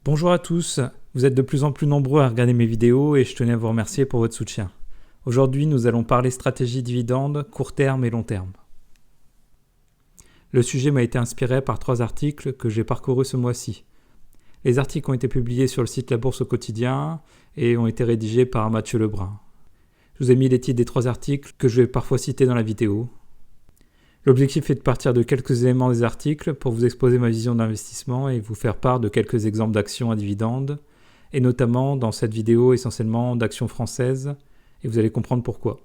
Bonjour à tous, vous êtes de plus en plus nombreux à regarder mes vidéos et je tenais à vous remercier pour votre soutien. Aujourd'hui, nous allons parler stratégie dividende, court terme et long terme. Le sujet m'a été inspiré par 3 articles que j'ai parcourus ce mois-ci. Les articles ont été publiés sur le site La Bourse au quotidien et ont été rédigés par Mathieu Lebrun. Je vous ai mis les titres des 3 articles que je vais parfois citer dans la vidéo. L'objectif est de partir de quelques éléments des articles pour vous exposer ma vision d'investissement et vous faire part de quelques exemples d'actions à dividendes, et notamment dans cette vidéo essentiellement d'actions françaises, et vous allez comprendre pourquoi.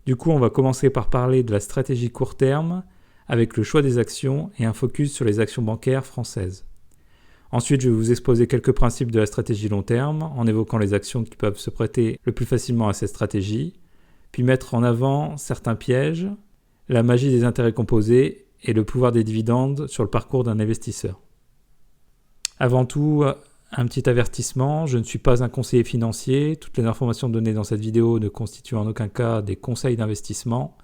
Du coup, on va commencer par parler de la stratégie court terme, avec le choix des actions et un focus sur les actions bancaires françaises. Ensuite, je vais vous exposer quelques principes de la stratégie long terme, en évoquant les actions qui peuvent se prêter le plus facilement à cette stratégie, puis mettre en avant certains pièges, la magie des intérêts composés et le pouvoir des dividendes sur le parcours d'un investisseur. Avant tout, un petit avertissement, je ne suis pas un conseiller financier, toutes les informations données dans cette vidéo ne constituent en aucun cas des conseils d'investissement.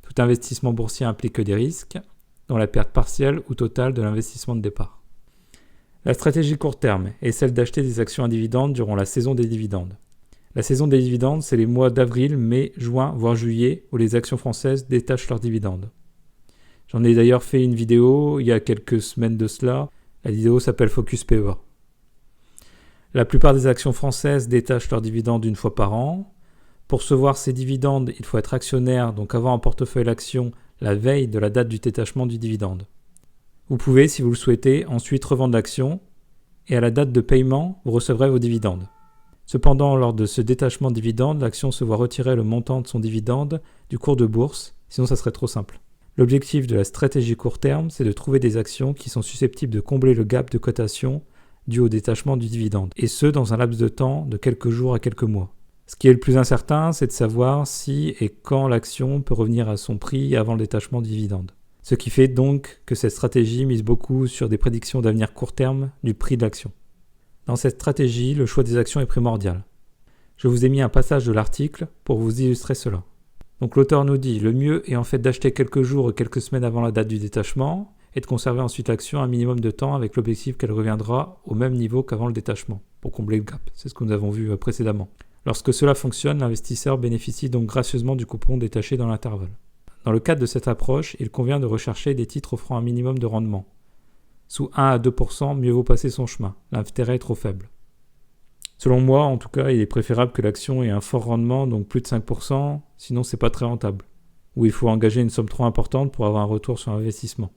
Tout investissement boursier implique des risques, dont la perte partielle ou totale de l'investissement de départ. La stratégie court terme est celle d'acheter des actions à dividendes durant la saison des dividendes. La saison des dividendes, c'est les mois d'avril, mai, juin, voire juillet, où les actions françaises détachent leurs dividendes. J'en ai d'ailleurs fait une vidéo il y a quelques semaines de cela. La vidéo s'appelle Focus PEA. La plupart des actions françaises détachent leurs dividendes une fois par an. Pour recevoir ces dividendes, il faut être actionnaire, donc avoir en portefeuille l'action la veille de la date du détachement du dividende. Vous pouvez, si vous le souhaitez, ensuite revendre l'action et à la date de paiement, vous recevrez vos dividendes. Cependant, lors de ce détachement de dividende, l'action se voit retirer le montant de son dividende du cours de bourse, sinon ça serait trop simple. L'objectif de la stratégie court terme, c'est de trouver des actions qui sont susceptibles de combler le gap de cotation dû au détachement du dividende, et ce dans un laps de temps de quelques jours à quelques mois. Ce qui est le plus incertain, c'est de savoir si et quand l'action peut revenir à son prix avant le détachement du dividende. Ce qui fait donc que cette stratégie mise beaucoup sur des prédictions d'avenir court terme du prix de l'action. Dans cette stratégie, le choix des actions est primordial. Je vous ai mis un passage de l'article pour vous illustrer cela. Donc l'auteur nous dit « Le mieux est en fait d'acheter quelques jours ou quelques semaines avant la date du détachement et de conserver ensuite l'action un minimum de temps avec l'objectif qu'elle reviendra au même niveau qu'avant le détachement, pour combler le gap. » C'est ce que nous avons vu précédemment. Lorsque cela fonctionne, l'investisseur bénéficie donc gracieusement du coupon détaché dans l'intervalle. Dans le cadre de cette approche, il convient de rechercher des titres offrant un minimum de rendement. Sous 1 à 2%, mieux vaut passer son chemin. L'intérêt est trop faible. Selon moi, en tout cas, il est préférable que l'action ait un fort rendement, donc plus de 5%, sinon c'est pas très rentable. Ou il faut engager une somme trop importante pour avoir un retour sur investissement.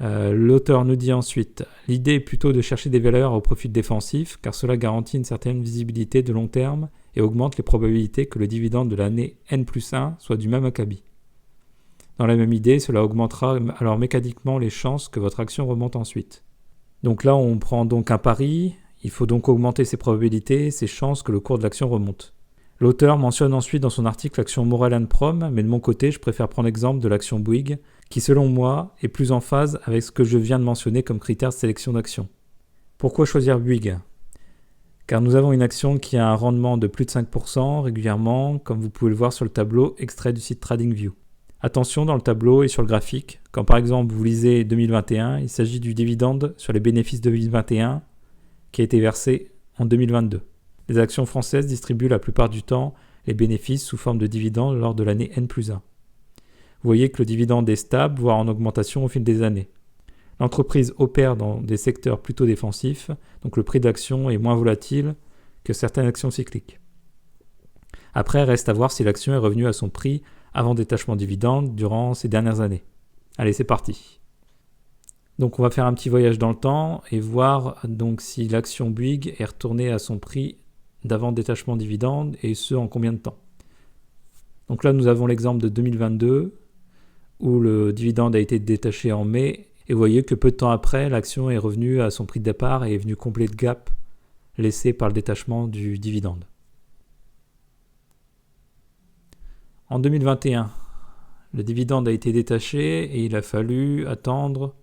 L'auteur nous dit ensuite, l'idée est plutôt de chercher des valeurs au profil défensif, car cela garantit une certaine visibilité de long terme et augmente les probabilités que le dividende de l'année N+1 soit du même acabit. Dans la même idée, cela augmentera alors mécaniquement les chances que votre action remonte ensuite. Donc là, on prend donc un pari, il faut donc augmenter ses probabilités, ses chances que le cours de l'action remonte. L'auteur mentionne ensuite dans son article l'action Morel & Prom, mais de mon côté, je préfère prendre l'exemple de l'action Bouygues, qui selon moi est plus en phase avec ce que je viens de mentionner comme critère de sélection d'actions. Pourquoi choisir Bouygues ? Car nous avons une action qui a un rendement de plus de 5% régulièrement, comme vous pouvez le voir sur le tableau extrait du site TradingView. Attention dans le tableau et sur le graphique, quand par exemple vous lisez 2021, il s'agit du dividende sur les bénéfices de 2021 qui a été versé en 2022. Les actions françaises distribuent la plupart du temps les bénéfices sous forme de dividendes lors de l'année N+1. Vous voyez que le dividende est stable, voire en augmentation au fil des années. L'entreprise opère dans des secteurs plutôt défensifs, donc le prix d'action est moins volatile que certaines actions cycliques. Après, reste à voir si l'action est revenue à son prix avant détachement dividende durant ces dernières années. Allez, c'est parti. Donc on va faire un petit voyage dans le temps et voir donc si l'action Bouygues est retournée à son prix d'avant détachement dividende et ce en combien de temps. Donc là nous avons l'exemple de 2022 où le dividende a été détaché en mai et vous voyez que peu de temps après l'action est revenue à son prix de départ et est venue combler le gap laissé par le détachement du dividende. En 2021, le dividende a été détaché et il a fallu attendre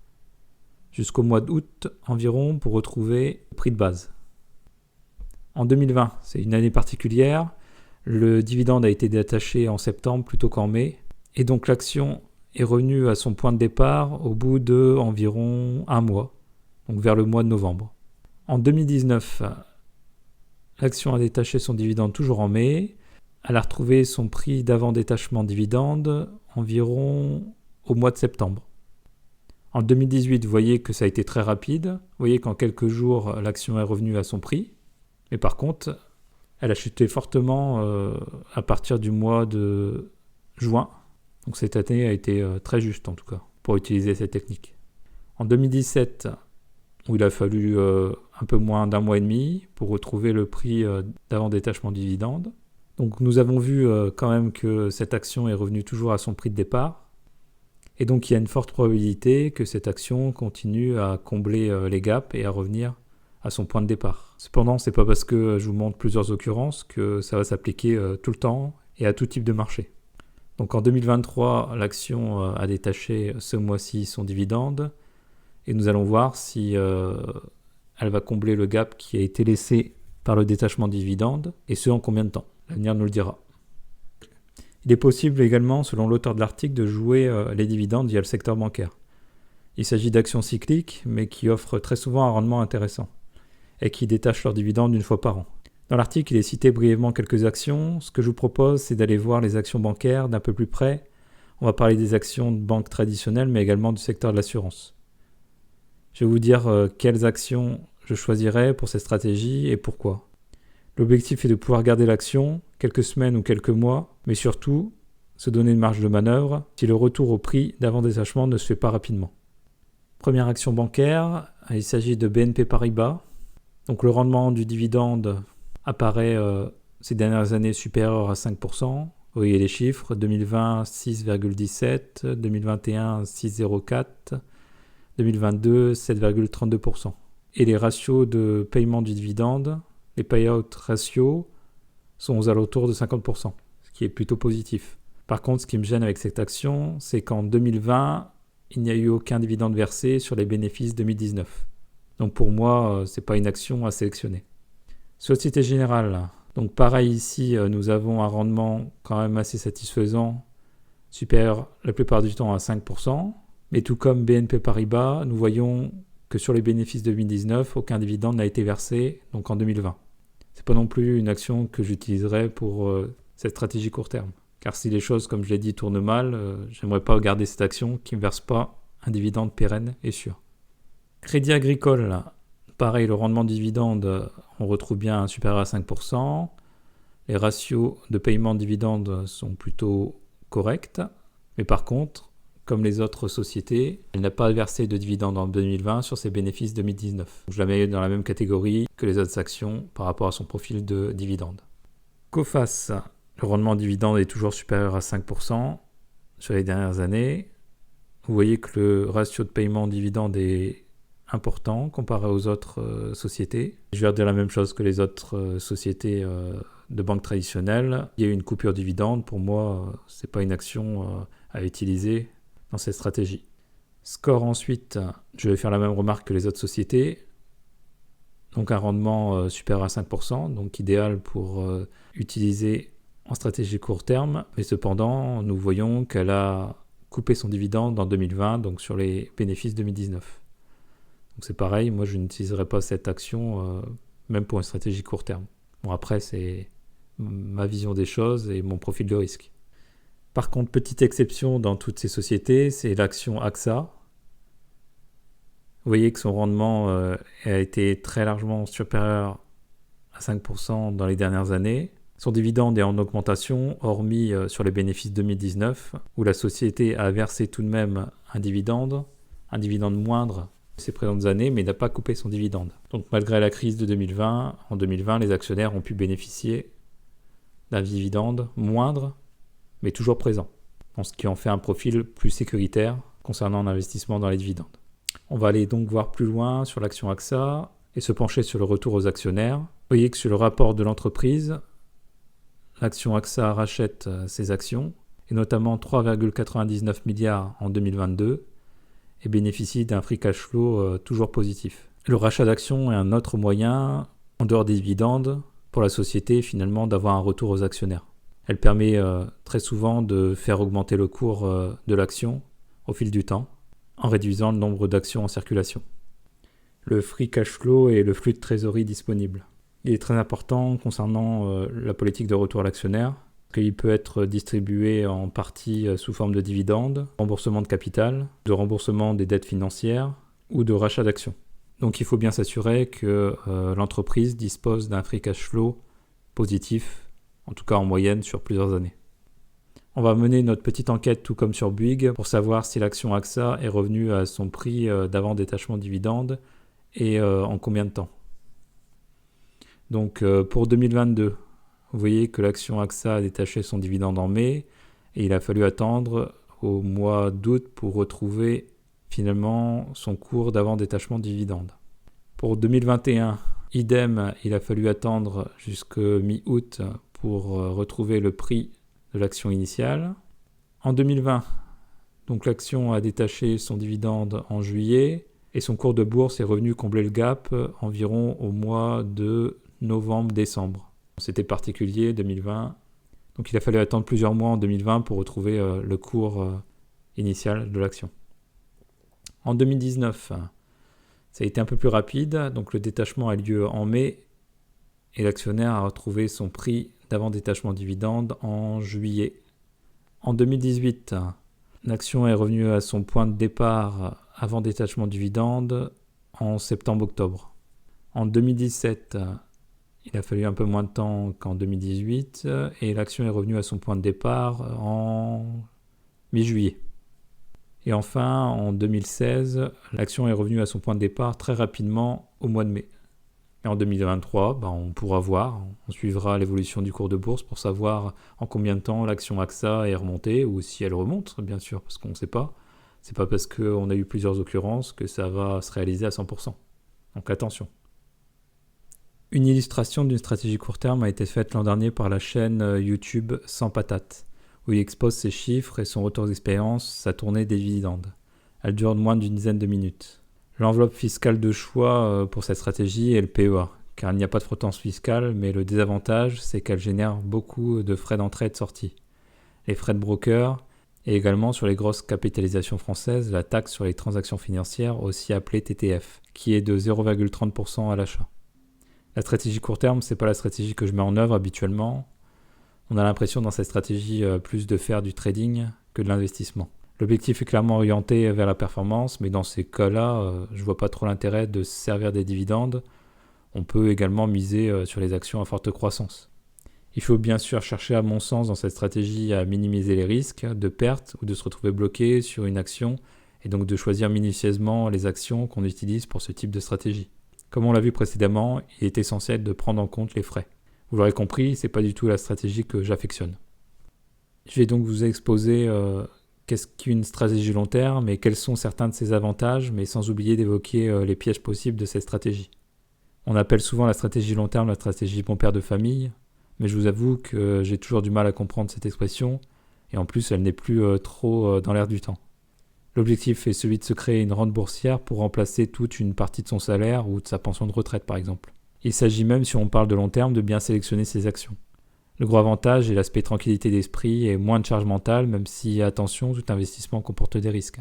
jusqu'au mois d'août environ pour retrouver le prix de base. En 2020, c'est une année particulière, le dividende a été détaché en septembre plutôt qu'en mai et donc l'action est revenue à son point de départ au bout de environ un mois, donc vers le mois de novembre. En 2019, l'action a détaché son dividende toujours en mai. Elle a retrouvé son prix d'avant-détachement dividende environ au mois de septembre. En 2018, vous voyez que ça a été très rapide. Vous voyez qu'en quelques jours, l'action est revenue à son prix. Mais par contre, elle a chuté fortement à partir du mois de juin. Donc cette année a été très juste en tout cas pour utiliser cette technique. En 2017, où il a fallu un peu moins d'un mois et demi pour retrouver le prix d'avant-détachement dividende. Donc nous avons vu quand même que cette action est revenue toujours à son prix de départ. Et donc il y a une forte probabilité que cette action continue à combler les gaps et à revenir à son point de départ. Cependant, ce n'est pas parce que je vous montre plusieurs occurrences que ça va s'appliquer tout le temps et à tout type de marché. Donc en 2023, l'action a détaché ce mois-ci son dividende et nous allons voir si elle va combler le gap qui a été laissé par le détachement dividende et ce en combien de temps. L'avenir nous le dira. Il est possible également, selon l'auteur de l'article, de jouer les dividendes via le secteur bancaire. Il s'agit d'actions cycliques, mais qui offrent très souvent un rendement intéressant et qui détachent leurs dividendes une fois par an. Dans l'article, il est cité brièvement quelques actions. Ce que je vous propose, c'est d'aller voir les actions bancaires d'un peu plus près. On va parler des actions de banques traditionnelles, mais également du secteur de l'assurance. Je vais vous dire quelles actions je choisirais pour cette stratégie et pourquoi. L'objectif est de pouvoir garder l'action quelques semaines ou quelques mois, mais surtout se donner une marge de manœuvre si le retour au prix d'avant-détachement ne se fait pas rapidement. Première action bancaire, il s'agit de BNP Paribas. Donc le rendement du dividende apparaît ces dernières années supérieur à 5%. Vous voyez les chiffres, 2020 6,17, 2021 6,04, 2022 7,32%. Et les ratios de paiement du dividende, les payout ratios, sont aux alentours de 50%, ce qui est plutôt positif. Par contre, ce qui me gêne avec cette action, c'est qu'en 2020, il n'y a eu aucun dividende versé sur les bénéfices 2019. Donc pour moi, ce n'est pas une action à sélectionner. Société Générale, donc pareil ici, nous avons un rendement quand même assez satisfaisant, supérieur la plupart du temps à 5%. Mais tout comme BNP Paribas, nous voyons que sur les bénéfices 2019, aucun dividende n'a été versé, donc en 2020. Ce n'est pas non plus une action que j'utiliserai pour cette stratégie court terme. Car si les choses, comme je l'ai dit, tournent mal, j'aimerais pas garder cette action qui ne verse pas un dividende pérenne et sûr. Crédit Agricole, pareil, le rendement de dividende, on retrouve bien un supérieur à 5%. Les ratios de paiement de dividende sont plutôt corrects. Mais par contre, comme les autres sociétés, elle n'a pas versé de dividende en 2020 sur ses bénéfices 2019. Je la mets dans la même catégorie que les autres actions par rapport à son profil de dividende. Coface, le rendement dividende est toujours supérieur à 5% sur les dernières années. Vous voyez que le ratio de paiement dividende est important comparé aux autres sociétés. Je vais redire la même chose que les autres sociétés de banque traditionnelles. Il y a eu une coupure dividende. Pour moi, ce n'est pas une action à utiliser dans cette stratégie. Score ensuite, je vais faire la même remarque que les autres sociétés. Donc un rendement supérieur à 5%, donc idéal pour utiliser en stratégie court terme. Mais cependant, nous voyons qu'elle a coupé son dividende en 2020, donc sur les bénéfices 2019. Donc c'est pareil, moi je n'utiliserai pas cette action même pour une stratégie court terme. Bon après c'est ma vision des choses et mon profil de risque. Par contre, petite exception dans toutes ces sociétés, c'est l'action AXA. Vous voyez que son rendement a été très largement supérieur à 5% dans les dernières années. Son dividende est en augmentation, hormis sur les bénéfices 2019, où la société a versé tout de même un dividende moindre ces présentes années, mais n'a pas coupé son dividende. Donc malgré la crise de 2020, en 2020, les actionnaires ont pu bénéficier d'un dividende moindre, mais toujours présent, ce qui en fait un profil plus sécuritaire concernant l'investissement dans les dividendes. On va aller donc voir plus loin sur l'action AXA et se pencher sur le retour aux actionnaires. Vous voyez que sur le rapport de l'entreprise, l'action AXA rachète ses actions, et notamment 3,99 milliards en 2022, et bénéficie d'un free cash flow toujours positif. Le rachat d'actions est un autre moyen, en dehors des dividendes, pour la société finalement d'avoir un retour aux actionnaires. Elle permet très souvent de faire augmenter le cours de l'action au fil du temps, en réduisant le nombre d'actions en circulation. le free cash flow et le flux de trésorerie disponible. Il est très important concernant la politique de retour à l'actionnaire, qu'il peut être distribué en partie sous forme de dividendes, remboursement de capital, de remboursement des dettes financières ou de rachat d'actions. Donc il faut bien s'assurer que l'entreprise dispose d'un free cash flow positif, en tout cas en moyenne sur plusieurs années. On va mener notre petite enquête tout comme sur Bouygues pour savoir si l'action AXA est revenue à son prix d'avant détachement dividende et en combien de temps. Donc pour 2022, vous voyez que l'action AXA a détaché son dividende en mai et il a fallu attendre au mois d'août pour retrouver finalement son cours d'avant détachement dividende. Pour 2021, idem, il a fallu attendre jusqu'à mi-août pour retrouver le prix de l'action initiale. En 2020, donc l'action a détaché son dividende en juillet et son cours de bourse est revenu combler le gap environ au mois de novembre-décembre. C'était particulier 2020, donc il a fallu attendre plusieurs mois en 2020 pour retrouver le cours initial de l'action. En 2019, ça a été un peu plus rapide, donc le détachement a lieu en mai et l'actionnaire a retrouvé son prix d'avant détachement dividende en juillet. En 2018, l'action est revenue à son point de départ avant détachement dividende en septembre-octobre. En 2017, il a fallu un peu moins de temps qu'en 2018 et l'action est revenue à son point de départ en mi-juillet. Et enfin, en 2016, l'action est revenue à son point de départ très rapidement au mois de mai. Et en 2023, on pourra voir, on suivra l'évolution du cours de bourse pour savoir en combien de temps l'action AXA est remontée, ou si elle remonte, bien sûr, parce qu'on ne sait pas. C'est pas parce qu'on a eu plusieurs occurrences que ça va se réaliser à 100%. Donc attention. Une illustration d'une stratégie court terme a été faite l'an dernier par la chaîne YouTube Sans Patate, où il expose ses chiffres et son retour d'expérience, sa tournée des dividendes. Elle dure moins d'une dizaine de minutes. L'enveloppe fiscale de choix pour cette stratégie est le PEA, car il n'y a pas de fréquence fiscale, mais le désavantage, c'est qu'elle génère beaucoup de frais d'entrée et de sortie. Les frais de broker, et également sur les grosses capitalisations françaises, la taxe sur les transactions financières, aussi appelée TTF, qui est de 0,30% à l'achat. La stratégie court terme, c'est pas la stratégie que je mets en œuvre habituellement. On a l'impression dans cette stratégie plus de faire du trading que de l'investissement. L'objectif est clairement orienté vers la performance, mais dans ces cas-là, je ne vois pas trop l'intérêt de se servir des dividendes. On peut également miser sur les actions à forte croissance. Il faut bien sûr chercher, à mon sens, dans cette stratégie à minimiser les risques de perte ou de se retrouver bloqué sur une action et donc de choisir minutieusement les actions qu'on utilise pour ce type de stratégie. Comme on l'a vu précédemment, il est essentiel de prendre en compte les frais. Vous l'aurez compris, ce n'est pas du tout la stratégie que j'affectionne. Je vais donc vous exposer qu'est-ce qu'une stratégie long terme et quels sont certains de ses avantages, mais sans oublier d'évoquer les pièges possibles de cette stratégie. On appelle souvent la stratégie long terme la stratégie bon père de famille, mais je vous avoue que j'ai toujours du mal à comprendre cette expression, et en plus elle n'est plus trop dans l'air du temps. L'objectif est celui de se créer une rente boursière pour remplacer toute une partie de son salaire ou de sa pension de retraite par exemple. Il s'agit même, si on parle de long terme, de bien sélectionner ses actions. Le gros avantage est l'aspect tranquillité d'esprit et moins de charge mentale, même si, attention, tout investissement comporte des risques.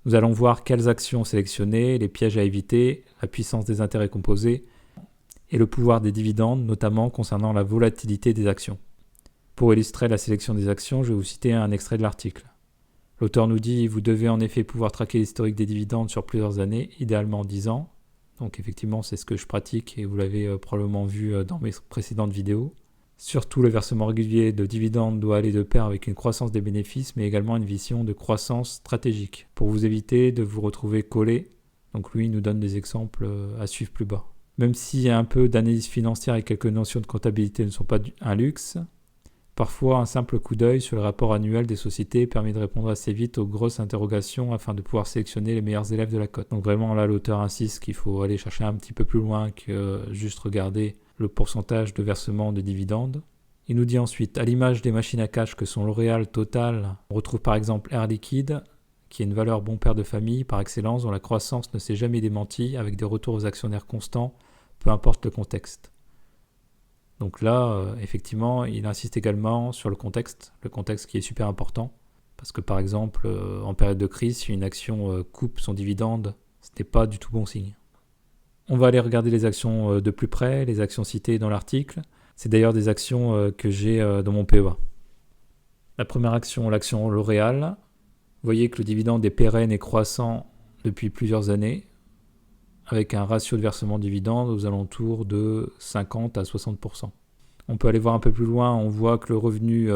Nous allons voir quelles actions sélectionner, les pièges à éviter, la puissance des intérêts composés et le pouvoir des dividendes, notamment concernant la volatilité des actions. Pour illustrer la sélection des actions, je vais vous citer un extrait de l'article. L'auteur nous dit « Vous devez en effet pouvoir traquer l'historique des dividendes sur plusieurs années, idéalement 10 ans. » Donc effectivement, c'est ce que je pratique et vous l'avez probablement vu dans mes précédentes vidéos. Surtout, le versement régulier de dividendes doit aller de pair avec une croissance des bénéfices, mais également une vision de croissance stratégique, pour vous éviter de vous retrouver collé. Donc lui, il nous donne des exemples à suivre plus bas. Même si un peu d'analyse financière et quelques notions de comptabilité ne sont pas un luxe, parfois un simple coup d'œil sur le rapport annuel des sociétés permet de répondre assez vite aux grosses interrogations afin de pouvoir sélectionner les meilleurs élèves de la cote. Donc vraiment là, l'auteur insiste qu'il faut aller chercher un petit peu plus loin que juste regarder le pourcentage de versement de dividendes. Il nous dit ensuite, à l'image des machines à cash que sont L'Oréal, Total, on retrouve par exemple Air Liquide, qui est une valeur bon père de famille par excellence dont la croissance ne s'est jamais démentie avec des retours aux actionnaires constants, peu importe le contexte. Donc là, effectivement, il insiste également sur le contexte qui est super important, parce que par exemple, en période de crise, si une action coupe son dividende, ce n'est pas du tout bon signe. On va aller regarder les actions de plus près, les actions citées dans l'article. C'est d'ailleurs des actions que j'ai dans mon PEA. La première action, l'action L'Oréal. Vous voyez que le dividende est pérenne et croissant depuis plusieurs années, avec un ratio de versement dividende aux alentours de 50 à 60%. On peut aller voir un peu plus loin, on voit que le revenu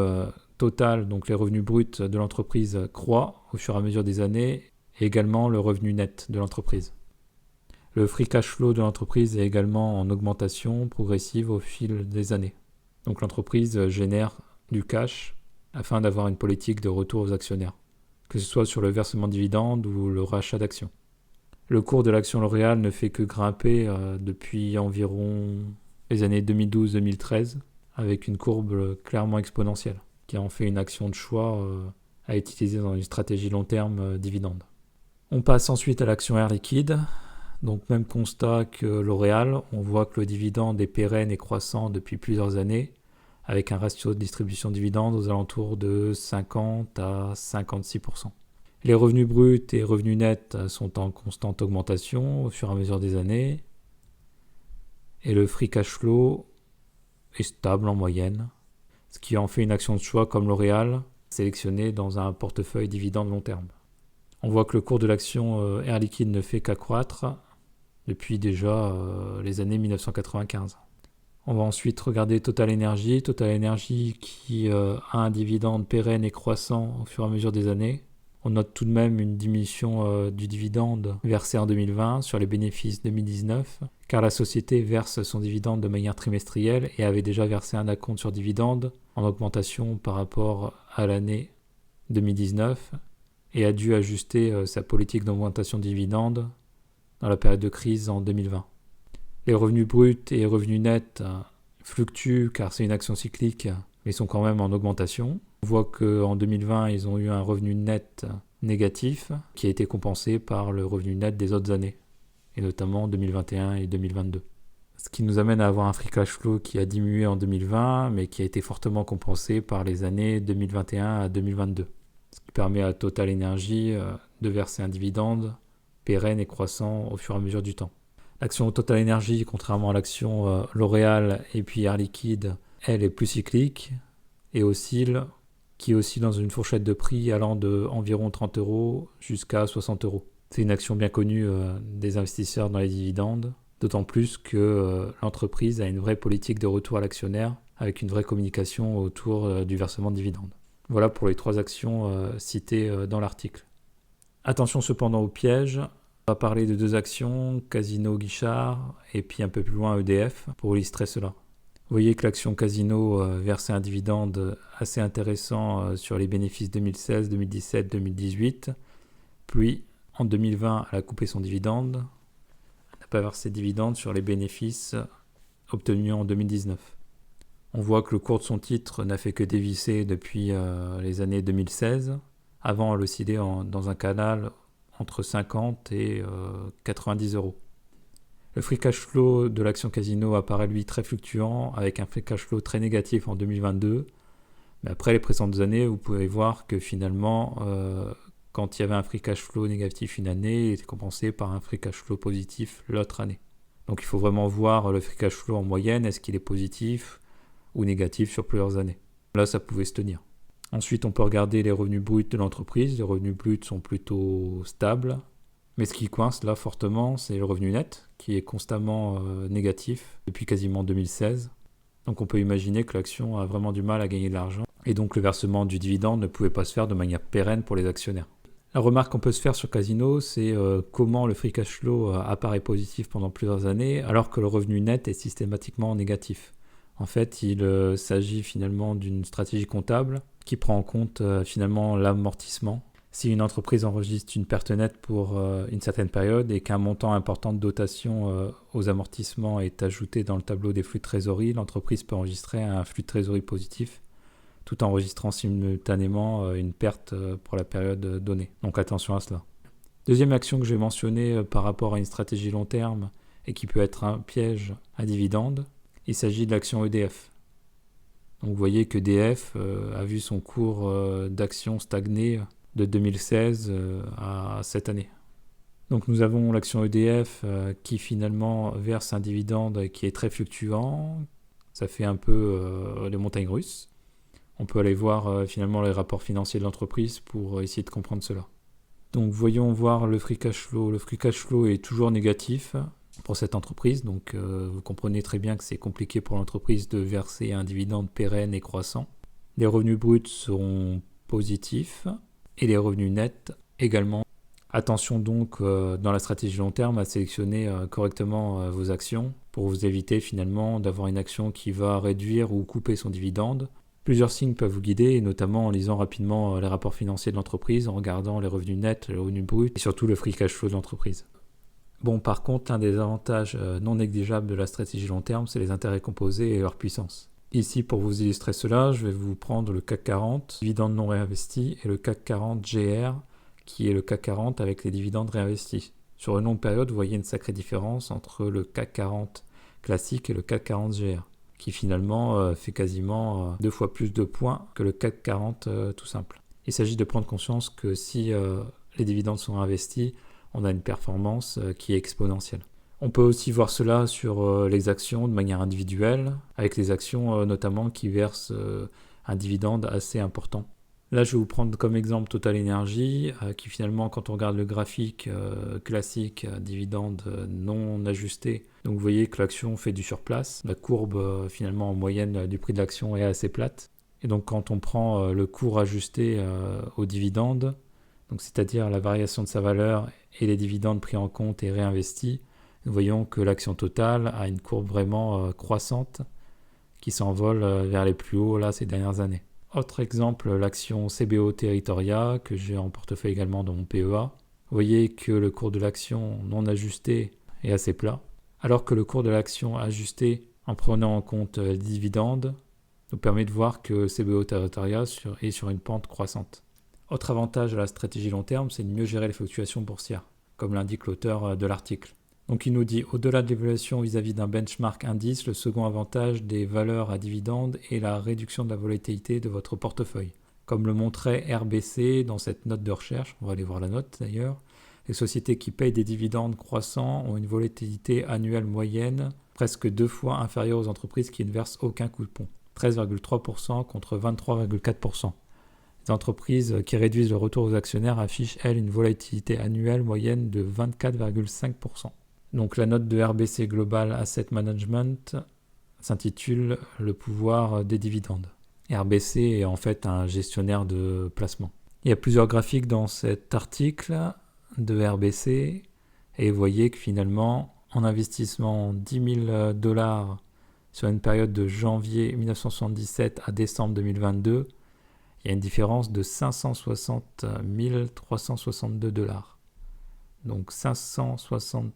total, donc les revenus bruts de l'entreprise, croît au fur et à mesure des années, et également le revenu net de l'entreprise. Le free cash flow de l'entreprise est également en augmentation progressive au fil des années. Donc l'entreprise génère du cash afin d'avoir une politique de retour aux actionnaires, que ce soit sur le versement de dividendes ou le rachat d'actions. Le cours de l'action L'Oréal ne fait que grimper depuis environ les années 2012-2013, avec une courbe clairement exponentielle, qui en fait une action de choix à utiliser dans une stratégie long terme dividende. On passe ensuite à l'action Air Liquide. Donc même constat que L'Oréal, on voit que le dividende est pérenne et croissant depuis plusieurs années, avec un ratio de distribution de dividendes aux alentours de 50 à 56%. Les revenus bruts et revenus nets sont en constante augmentation au fur et à mesure des années. Et le free cash flow est stable en moyenne, ce qui en fait une action de choix comme L'Oréal, sélectionnée dans un portefeuille dividende long terme. On voit que le cours de l'action Air Liquide ne fait qu'accroître depuis déjà les années 1995. On va ensuite regarder Total Energy. Total Energy qui a un dividende pérenne et croissant au fur et à mesure des années. On note tout de même une diminution du dividende versé en 2020 sur les bénéfices 2019, car la société verse son dividende de manière trimestrielle et avait déjà versé un acompte sur dividende en augmentation par rapport à l'année 2019 et a dû ajuster sa politique d'augmentation de dividende dans la période de crise en 2020. Les revenus bruts et revenus nets fluctuent car c'est une action cyclique, mais sont quand même en augmentation. On voit qu'en 2020, ils ont eu un revenu net négatif qui a été compensé par le revenu net des autres années, et notamment 2021 et 2022. Ce qui nous amène à avoir un free cash flow qui a diminué en 2020, mais qui a été fortement compensé par les années 2021 à 2022. Ce qui permet à Total Energy de verser un dividende pérenne et croissant au fur et à mesure du temps. L'action Total Energy, contrairement à l'action L'Oréal et puis Air Liquide, elle est plus cyclique et qui oscille dans une fourchette de prix allant de environ 30 € jusqu'à 60 €. C'est une action bien connue des investisseurs dans les dividendes, d'autant plus que l'entreprise a une vraie politique de retour à l'actionnaire avec une vraie communication autour du versement de dividendes. Voilà pour les 3 actions citées dans l'article. Attention cependant au piège. On va parler de 2 actions, Casino Guichard et puis un peu plus loin EDF, pour illustrer cela. Vous voyez que l'action Casino versait un dividende assez intéressant sur les bénéfices 2016, 2017, 2018. Puis en 2020, elle a coupé son dividende. Elle n'a pas versé de dividende sur les bénéfices obtenus en 2019. On voit que le cours de son titre n'a fait que dévisser depuis les années 2016. Avant, elle oscillait dans un canal entre 50 et 90 €. Le free cash flow de l'action Casino apparaît lui très fluctuant, avec un free cash flow très négatif en 2022. Mais après les précédentes années, vous pouvez voir que finalement, quand il y avait un free cash flow négatif une année, il était compensé par un free cash flow positif l'autre année. Donc il faut vraiment voir le free cash flow en moyenne, est-ce qu'il est positif ou négatif sur plusieurs années. Là, ça pouvait se tenir. Ensuite, on peut regarder les revenus bruts de l'entreprise. Les revenus bruts sont plutôt stables. Mais ce qui coince là fortement, c'est le revenu net, qui est constamment négatif depuis quasiment 2016. Donc on peut imaginer que l'action a vraiment du mal à gagner de l'argent. Et donc le versement du dividende ne pouvait pas se faire de manière pérenne pour les actionnaires. La remarque qu'on peut se faire sur Casino, c'est comment le free cash flow apparaît positif pendant plusieurs années, alors que le revenu net est systématiquement négatif. En fait, il s'agit finalement d'une stratégie comptable qui prend en compte finalement l'amortissement. Si une entreprise enregistre une perte nette pour une certaine période et qu'un montant important de dotation aux amortissements est ajouté dans le tableau des flux de trésorerie, l'entreprise peut enregistrer un flux de trésorerie positif tout en enregistrant simultanément une perte pour la période donnée. Donc attention à cela. Deuxième action que j'ai mentionnée par rapport à une stratégie long terme et qui peut être un piège à dividende, il s'agit de l'action EDF. Donc vous voyez que EDF a vu son cours d'action stagner de 2016 à cette année. Donc nous avons l'action EDF qui finalement verse un dividende qui est très fluctuant. Ça fait un peu les montagnes russes. On peut aller voir finalement les rapports financiers de l'entreprise pour essayer de comprendre cela. Donc voyons voir le free cash flow. Le free cash flow est toujours négatif pour cette entreprise. Donc vous comprenez très bien que c'est compliqué pour l'entreprise de verser un dividende pérenne et croissant. Les revenus bruts seront positifs et les revenus nets également. Attention donc dans la stratégie long terme à sélectionner correctement vos actions pour vous éviter finalement d'avoir une action qui va réduire ou couper son dividende. Plusieurs signes peuvent vous guider, et notamment en lisant rapidement les rapports financiers de l'entreprise, en regardant les revenus nets, les revenus bruts et surtout le free cash flow de l'entreprise. Bon, par contre, l'un des avantages non négligeables de la stratégie long terme, c'est les intérêts composés et leur puissance. Ici, pour vous illustrer cela, je vais vous prendre le CAC 40, dividendes non réinvestis, et le CAC 40 GR, qui est le CAC 40 avec les dividendes réinvestis. Sur une longue période, vous voyez une sacrée différence entre le CAC 40 classique et le CAC 40 GR, qui finalement fait quasiment 2 fois plus de points que le CAC 40 tout simple. Il s'agit de prendre conscience que si les dividendes sont investis, on a une performance qui est exponentielle. On peut aussi voir cela sur les actions de manière individuelle, avec les actions notamment qui versent un dividende assez important. Là, je vais vous prendre comme exemple Total Energy, qui finalement, quand on regarde le graphique classique, dividende non ajusté, donc vous voyez que l'action fait du surplace. La courbe finalement en moyenne du prix de l'action est assez plate. Et donc quand on prend le cours ajusté au dividende, donc c'est-à-dire la variation de sa valeur et les dividendes pris en compte et réinvestis, nous voyons que l'action Total a une courbe vraiment croissante qui s'envole vers les plus hauts là ces dernières années. Autre exemple, l'action CBO Territoria, que j'ai en portefeuille également dans mon PEA. Vous voyez que le cours de l'action non ajusté est assez plat, alors que le cours de l'action ajusté, en prenant en compte les dividendes, nous permet de voir que CBO Territoria est sur une pente croissante. Autre avantage de la stratégie long terme, c'est de mieux gérer les fluctuations boursières, comme l'indique l'auteur de l'article. Donc il nous dit, au-delà de l'évaluation vis-à-vis d'un benchmark indice, le second avantage des valeurs à dividendes est la réduction de la volatilité de votre portefeuille. Comme le montrait RBC dans cette note de recherche, on va aller voir la note d'ailleurs, les sociétés qui payent des dividendes croissants ont une volatilité annuelle moyenne presque 2 fois inférieure aux entreprises qui ne versent aucun coupon, 13,3% contre 23,4%. Les entreprises qui réduisent le retour aux actionnaires affichent, elles, une volatilité annuelle moyenne de 24,5%. Donc la note de RBC Global Asset Management s'intitule « Le pouvoir des dividendes ». RBC est en fait un gestionnaire de placement. Il y a plusieurs graphiques dans cet article de RBC et vous voyez que finalement, en investissement 10 000 $ sur une période de janvier 1977 à décembre 2022, il y a une différence de 560 362 $. Donc 560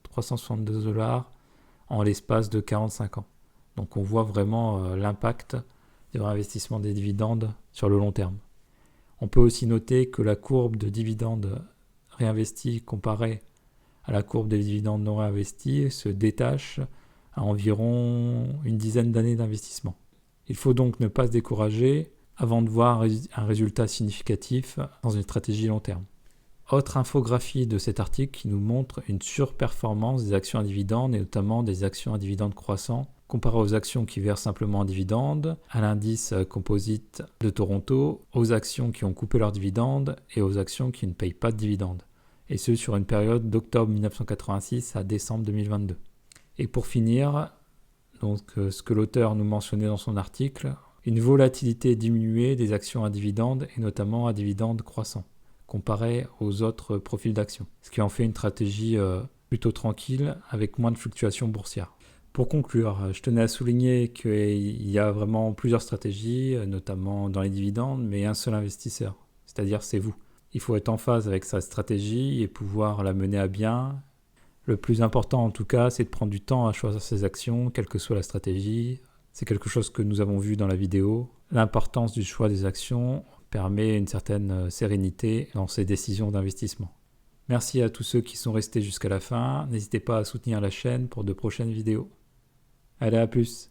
362 $ en l'espace de 45 ans. Donc on voit vraiment l'impact du réinvestissement des dividendes sur le long terme. On peut aussi noter que la courbe de dividendes réinvestis comparée à la courbe des dividendes non réinvestis se détache à environ une dizaine d'années d'investissement. Il faut donc ne pas se décourager avant de voir un résultat significatif dans une stratégie long terme. Autre infographie de cet article qui nous montre une surperformance des actions à dividendes et notamment des actions à dividendes croissants comparées aux actions qui versent simplement un dividende, à l'indice composite de Toronto, aux actions qui ont coupé leurs dividendes et aux actions qui ne payent pas de dividendes. Et ce sur une période d'octobre 1986 à décembre 2022. Et pour finir, donc, ce que l'auteur nous mentionnait dans son article, une volatilité diminuée des actions à dividendes et notamment à dividendes croissants, comparé aux autres profils d'actions, ce qui en fait une stratégie plutôt tranquille avec moins de fluctuations boursières. Pour conclure, je tenais à souligner qu'il y a vraiment plusieurs stratégies, notamment dans les dividendes, mais un seul investisseur, c'est-à-dire c'est vous. Il faut être en phase avec sa stratégie et pouvoir la mener à bien. Le plus important en tout cas, c'est de prendre du temps à choisir ses actions, quelle que soit la stratégie. C'est quelque chose que nous avons vu dans la vidéo. L'importance du choix des actions permet une certaine sérénité dans ces décisions d'investissement. Merci à tous ceux qui sont restés jusqu'à la fin. N'hésitez pas à soutenir la chaîne pour de prochaines vidéos. Allez, à plus!